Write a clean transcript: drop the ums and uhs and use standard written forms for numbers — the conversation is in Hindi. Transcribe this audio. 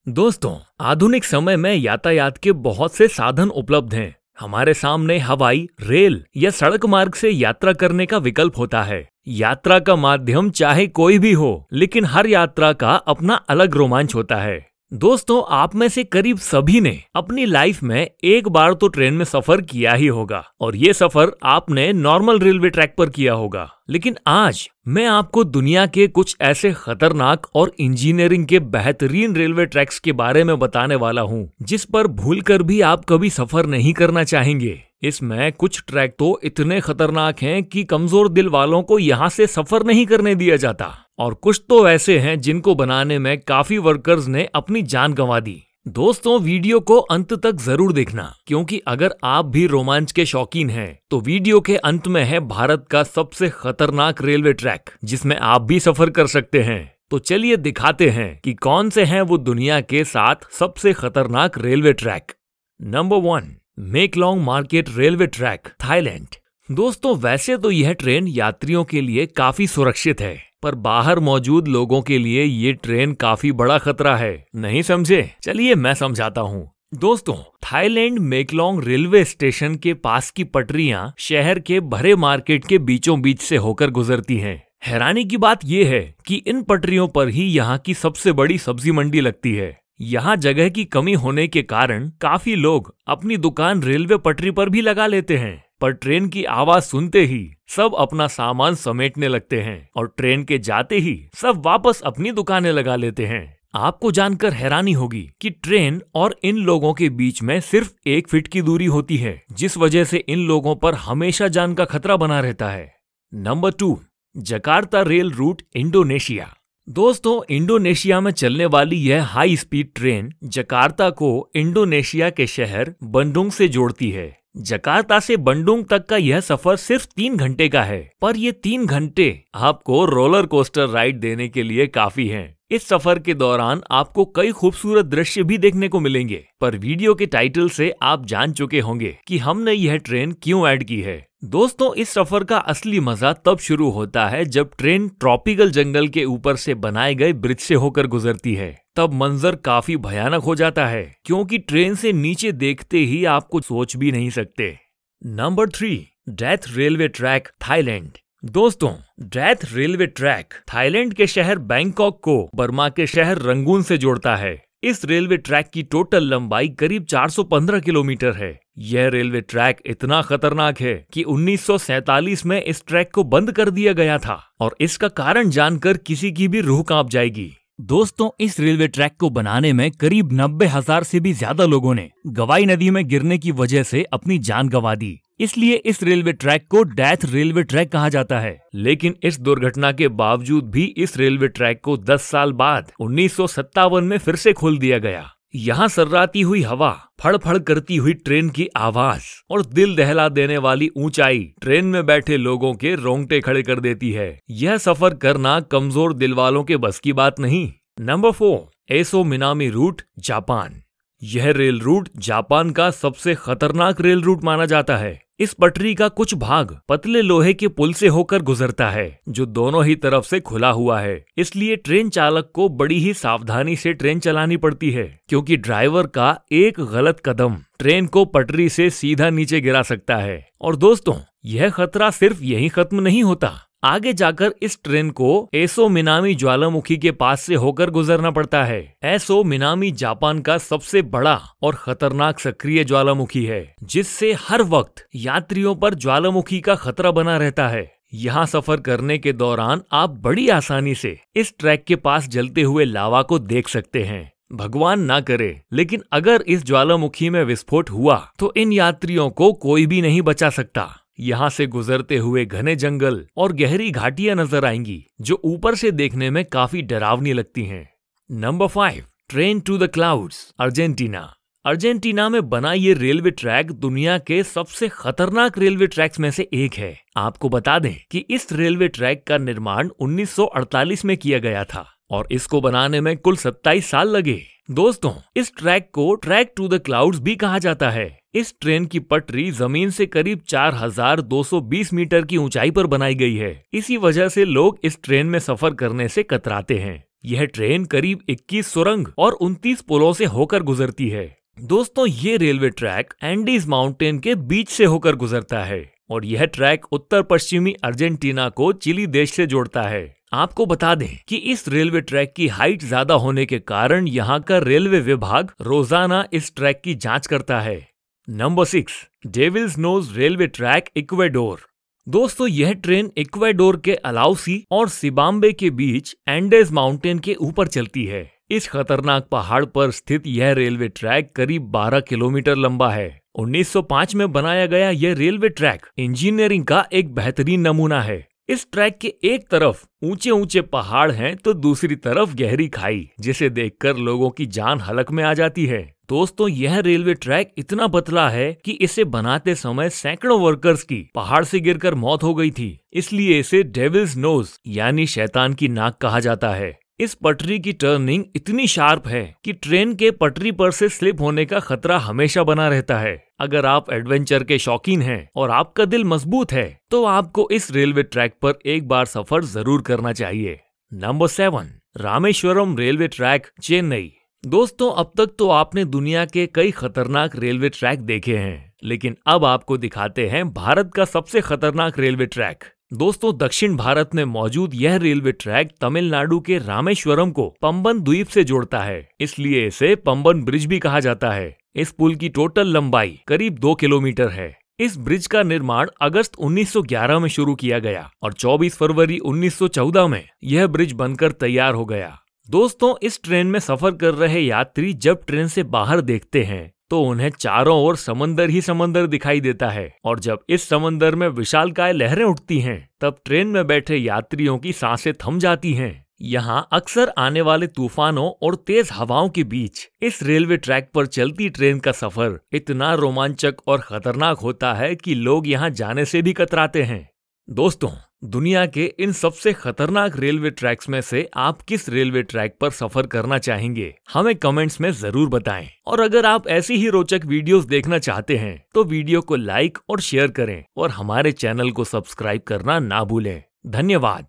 दोस्तों, आधुनिक समय में यातायात के बहुत से साधन उपलब्ध हैं। हमारे सामने हवाई, रेल या सड़क मार्ग से यात्रा करने का विकल्प होता है। यात्रा का माध्यम चाहे कोई भी हो, लेकिन हर यात्रा का अपना अलग रोमांच होता है। दोस्तों, आप में से करीब सभी ने अपनी लाइफ में एक बार तो ट्रेन में सफर किया ही होगा और ये सफर आपने नॉर्मल रेलवे ट्रैक पर किया होगा। लेकिन आज मैं आपको दुनिया के कुछ ऐसे खतरनाक और इंजीनियरिंग के बेहतरीन रेलवे ट्रैक्स के बारे में बताने वाला हूँ, जिस पर भूलकर भी आप कभी सफर नहीं करना चाहेंगे। इसमें कुछ ट्रैक तो इतने खतरनाक हैं कि कमजोर दिल वालों को यहाँ से सफर नहीं करने दिया जाता, और कुछ तो ऐसे हैं जिनको बनाने में काफी वर्कर्स ने अपनी जान गंवा दी। दोस्तों, वीडियो को अंत तक जरूर देखना, क्योंकि अगर आप भी रोमांच के शौकीन हैं तो वीडियो के अंत में है भारत का सबसे खतरनाक रेलवे ट्रैक, जिसमें आप भी सफर कर सकते हैं। तो चलिए दिखाते हैं कि कौन से हैं वो दुनिया के 7 सबसे खतरनाक railway track. Number 1, Maeklong market railway track, Thailand. दोस्तों, वैसे तो यह ट्रेन यात्रियों के लिए काफी सुरक्षित है, पर बाहर मौजूद लोगों के लिए ये ट्रेन काफी बड़ा खतरा है। नहीं समझे? चलिए मैं समझाता हूँ। दोस्तों, थाईलैंड मेकलॉन्ग रेलवे स्टेशन के पास की पटरियां शहर के भरे मार्केट के बीचों बीच से होकर गुजरती हैं। हैरानी की बात यह है कि इन पटरियों पर ही यहाँ की सबसे बड़ी सब्जी मंडी लगती है। यहाँ जगह की कमी होने के कारण काफी लोग अपनी दुकान रेलवे पटरी पर भी लगा लेते हैं, पर ट्रेन की आवाज सुनते ही सब अपना सामान समेटने लगते हैं और ट्रेन के जाते ही सब वापस अपनी दुकानें लगा लेते हैं। आपको जानकर हैरानी होगी कि ट्रेन और इन लोगों के बीच में सिर्फ 1 फीट की दूरी होती है, जिस वजह से इन लोगों पर हमेशा जान का खतरा बना रहता है। Number 2, Jakarta rail route, Indonesia. दोस्तों, इंडोनेशिया में चलने वाली यह हाई स्पीड ट्रेन जकार्ता को इंडोनेशिया के शहर बंडुंग से जोड़ती है। जकार्ता से बंडुंग तक का यह सफर सिर्फ 3 घंटे का है, पर ये 3 घंटे आपको रोलर कोस्टर राइड देने के लिए काफी हैं। इस सफर के दौरान आपको कई खूबसूरत दृश्य भी देखने को मिलेंगे, पर वीडियो के टाइटल से आप जान चुके होंगे कि हमने यह ट्रेन क्यों ऐड की है। दोस्तों, इस सफर का असली मजा तब शुरू होता है जब ट्रेन ट्रॉपिकल जंगल के ऊपर से बनाए गए ब्रिज से होकर गुजरती है। तब मंजर काफी भयानक हो जाता है, क्योंकि ट्रेन से नीचे देखते ही आपको सोच भी नहीं सकते। Number 3, death railway track, Thailand. दोस्तों, डेथ रेलवे ट्रैक थाईलैंड के शहर बैंकॉक को बर्मा के शहर रंगून से जोड़ता है। इस रेलवे ट्रैक की टोटल लंबाई करीब 415 किलोमीटर है। यह रेलवे ट्रैक इतना खतरनाक है कि 1947 में इस ट्रैक को बंद कर दिया गया था, और इसका कारण जानकर किसी की भी रूह कांप जाएगी। दोस्तों, इस रेलवे ट्रैक को बनाने में करीब 90,000 से भी ज्यादा लोगों ने गवाई नदी में गिरने की वजह से अपनी जान गंवा दी। इसलिए इस रेलवे ट्रैक को डेथ रेलवे ट्रैक कहा जाता है। लेकिन इस दुर्घटना के बावजूद भी इस रेलवे ट्रैक को 10 साल बाद 1957 में फिर से खोल दिया गया। यहाँ सर्राती हुई हवा, फड़फड़ करती हुई ट्रेन की आवाज और दिल दहला देने वाली ऊंचाई ट्रेन में बैठे लोगों के रोंगटे खड़े कर देती है। यह सफर करना कमजोर दिल वालों के बस की बात नहीं। Number 4, Aso Minami route, Japan. यह रेल रूट जापान का सबसे खतरनाक रेल रूट माना जाता है। इस पटरी का कुछ भाग पतले लोहे के पुल से होकर गुजरता है, जो दोनों ही तरफ से खुला हुआ है। इसलिए ट्रेन चालक को बड़ी ही सावधानी से ट्रेन चलानी पड़ती है, क्योंकि ड्राइवर का एक गलत कदम ट्रेन को पटरी से सीधा नीचे गिरा सकता है। और दोस्तों, यह खतरा सिर्फ यहीं खत्म नहीं होता। आगे जाकर इस ट्रेन को एसो मिनामी ज्वालामुखी के पास से होकर गुजरना पड़ता है। एसो मिनामी जापान का सबसे बड़ा और खतरनाक सक्रिय ज्वालामुखी है, जिससे हर वक्त यात्रियों पर ज्वालामुखी का खतरा बना रहता है। यहाँ सफर करने के दौरान आप बड़ी आसानी से इस ट्रैक के पास जलते हुए लावा को देख सकते हैं। भगवान ना करे, लेकिन अगर इस ज्वालामुखी में विस्फोट हुआ तो इन यात्रियों को कोई भी नहीं बचा सकता। यहाँ से गुजरते हुए घने जंगल और गहरी घाटियां नजर आएंगी, जो ऊपर से देखने में काफी डरावनी लगती हैं। Number 5, train to the clouds, Argentina. Argentina में बना ये रेलवे ट्रैक दुनिया के सबसे खतरनाक रेलवे ट्रैक्स में से एक है। आपको बता दें कि इस रेलवे ट्रैक का निर्माण 1948 में किया गया था और इसको बनाने में कुल 27 साल लगे। दोस्तों, इस ट्रैक को ट्रैक टू द क्लाउड्स भी कहा जाता है। इस ट्रेन की पटरी जमीन से करीब 4220 मीटर की ऊंचाई पर बनाई गई है। इसी वजह से लोग इस ट्रेन में सफर करने से कतराते हैं। यह ट्रेन करीब 21 सुरंग और 29 पुलों से होकर गुजरती है। दोस्तों, ये रेलवे ट्रैक एंडीज माउंटेन के बीच से होकर गुजरता है और यह ट्रैक उत्तर पश्चिमी अर्जेंटीना को चिली देश से जोड़ता है। आपको बता दें कि इस रेलवे ट्रैक की हाइट ज्यादा होने के कारण यहाँ का रेलवे विभाग रोजाना इस ट्रैक की जांच करता है। Number 6, Devil's Nose railway track, Ecuador. दोस्तों, यह ट्रेन इक्वेडोर के अलाउसी और सिबाम्बे के बीच एंडेज माउंटेन के ऊपर चलती है। इस खतरनाक पहाड़ पर स्थित यह रेलवे ट्रैक करीब 12 किलोमीटर लंबा है। 1905 में बनाया गया यह रेलवे ट्रैक इंजीनियरिंग का एक बेहतरीन नमूना है। इस ट्रैक के एक तरफ ऊंचे ऊंचे पहाड़ हैं तो दूसरी तरफ गहरी खाई, जिसे देखकर लोगों की जान हलक में आ जाती है। दोस्तों, यह रेलवे ट्रैक इतना पतला है कि इसे बनाते समय सैकड़ों वर्कर्स की पहाड़ से गिरकर मौत हो गई थी। इसलिए इसे डेविल्स नोज यानी शैतान की नाक कहा जाता है। इस पटरी की टर्निंग इतनी शार्प है कि ट्रेन के पटरी पर से स्लिप होने का खतरा हमेशा बना रहता है। अगर आप एडवेंचर के शौकीन हैं और आपका दिल मजबूत है तो आपको इस रेलवे ट्रैक पर एक बार सफर जरूर करना चाहिए। Number 7, Rameswaram railway track, Chennai. दोस्तों, अब तक तो आपने दुनिया के कई खतरनाक रेलवे ट्रैक देखे हैं, लेकिन अब आपको दिखाते हैं भारत का सबसे खतरनाक रेलवे ट्रैक। दोस्तों, दक्षिण भारत में मौजूद यह रेलवे ट्रैक तमिलनाडु के रामेश्वरम को पंबन द्वीप से जोड़ता है, इसलिए इसे पंबन ब्रिज भी कहा जाता है। इस पुल की टोटल लंबाई करीब 2 किलोमीटर है। इस ब्रिज का निर्माण अगस्त 1911 में शुरू किया गया और 24 फरवरी 1914 में यह ब्रिज बनकर तैयार हो गया। दोस्तों, इस ट्रेन में सफर कर रहे यात्री जब ट्रेन से बाहर देखते हैं तो उन्हें चारों ओर समंदर ही समंदर दिखाई देता है और जब इस समंदर में विशालकाय लहरें उठती हैं तब ट्रेन में बैठे यात्रियों की सांसें थम जाती हैं। यहाँ अक्सर आने वाले तूफानों और तेज हवाओं के बीच इस रेलवे ट्रैक पर चलती ट्रेन का सफर इतना रोमांचक और खतरनाक होता है कि लोग यहाँ जाने से भी कतराते हैं। दोस्तों, दुनिया के इन सबसे खतरनाक रेलवे ट्रैक्स में से आप किस रेलवे ट्रैक पर सफर करना चाहेंगे, हमें कमेंट्स में जरूर बताएं। और अगर आप ऐसी ही रोचक वीडियोस देखना चाहते हैं तो वीडियो को लाइक और शेयर करें और हमारे चैनल को सब्सक्राइब करना ना भूलें। धन्यवाद।